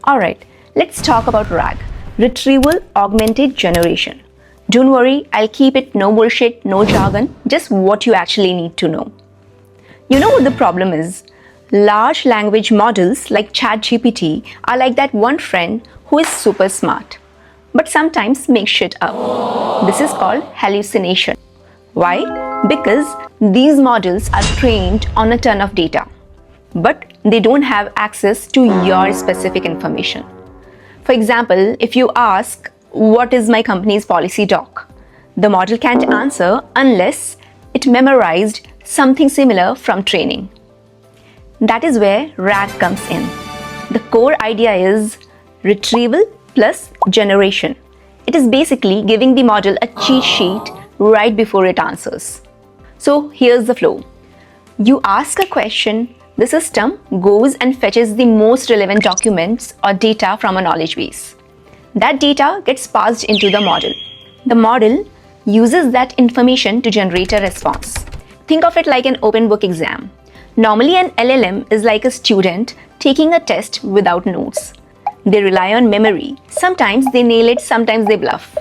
Alright, let's talk about RAG, Retrieval-Augmented Generation. Don't worry, I'll keep it no bullshit, no jargon, just what you actually need to know. You know what the problem is? Large language models like ChatGPT are like that one friend who is super smart, but sometimes makes shit up. This is called hallucination. Why? Because these models are trained on a ton of data, but they don't have access to your specific information. For example, if you ask, "What is my company's policy doc?" the model can't answer unless it memorized something similar from training. That is where RAG comes in. The core idea is retrieval plus generation. It is basically giving the model a cheat sheet right before it answers. So here's the flow. You ask a question, the system goes and fetches the most relevant documents or data from a knowledge base. That data gets passed into the model. The model uses that information to generate a response. Think of it like an open book exam. Normally, an LLM is like a student taking a test without notes. They rely on memory. Sometimes they nail it, sometimes they bluff.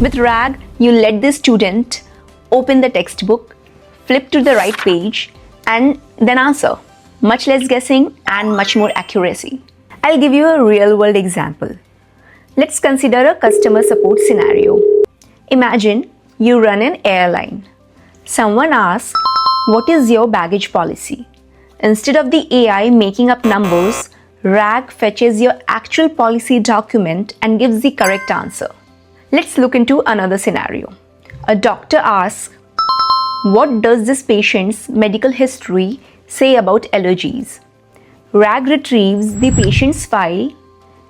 With RAG, you let the student open the textbook, flip to the right page, and then answer. Much less guessing and much more accuracy. I'll give you a real-world example. Let's consider a customer support scenario. Imagine you run an airline. Someone asks, "What is your baggage policy?" Instead of the AI making up numbers, RAG fetches your actual policy document and gives the correct answer. Let's look into another scenario. A doctor asks, "What does this patient's medical history say about allergies?" RAG retrieves the patient's file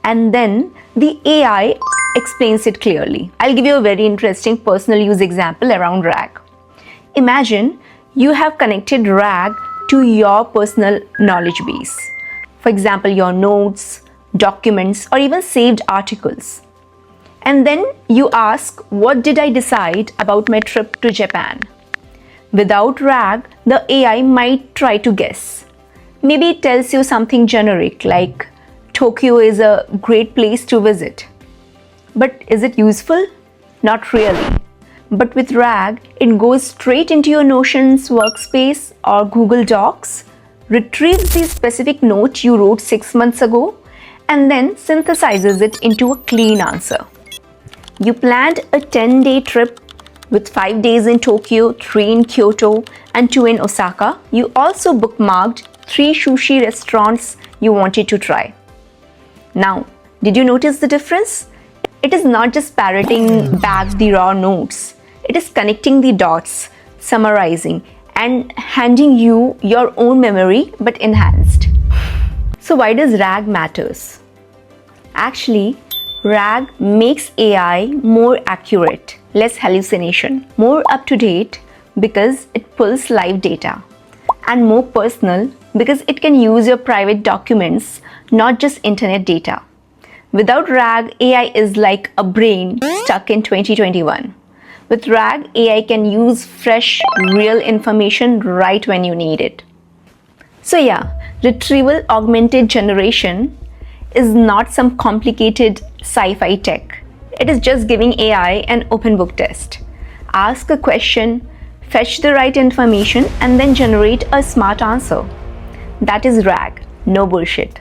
and then the AI explains it clearly. I'll give you a very interesting personal use example around RAG. Imagine you have connected RAG to your personal knowledge base. For example, your notes, documents, or even saved articles. And then you ask, "What did I decide about my trip to Japan?" Without RAG, the AI might try to guess. Maybe it tells you something generic like, "Tokyo is a great place to visit." But is it useful? Not really. But with RAG, it goes straight into your Notion's workspace or Google Docs, retrieves the specific note you wrote 6 months ago, and then synthesizes it into a clean answer. You planned a 10-day trip with 5 days in Tokyo, 3 in Kyoto, and 2 in Osaka. You also bookmarked 3 sushi restaurants you wanted to try. Now, did you notice the difference? It is not just parroting back the raw notes. It is connecting the dots, summarizing, and handing you your own memory but enhanced. So why does RAG matters? Actually, RAG makes AI more accurate, less hallucination, more up to date because it pulls live data, and more personal because it can use your private documents, not just internet data. Without RAG, AI is like a brain stuck in 2021. With RAG, AI can use fresh, real information right when you need it. So yeah, Retrieval-Augmented Generation is not some complicated sci-fi tech. It is just giving AI an open book test. Ask a question, fetch the right information, and then generate a smart answer. That is RAG, no bullshit.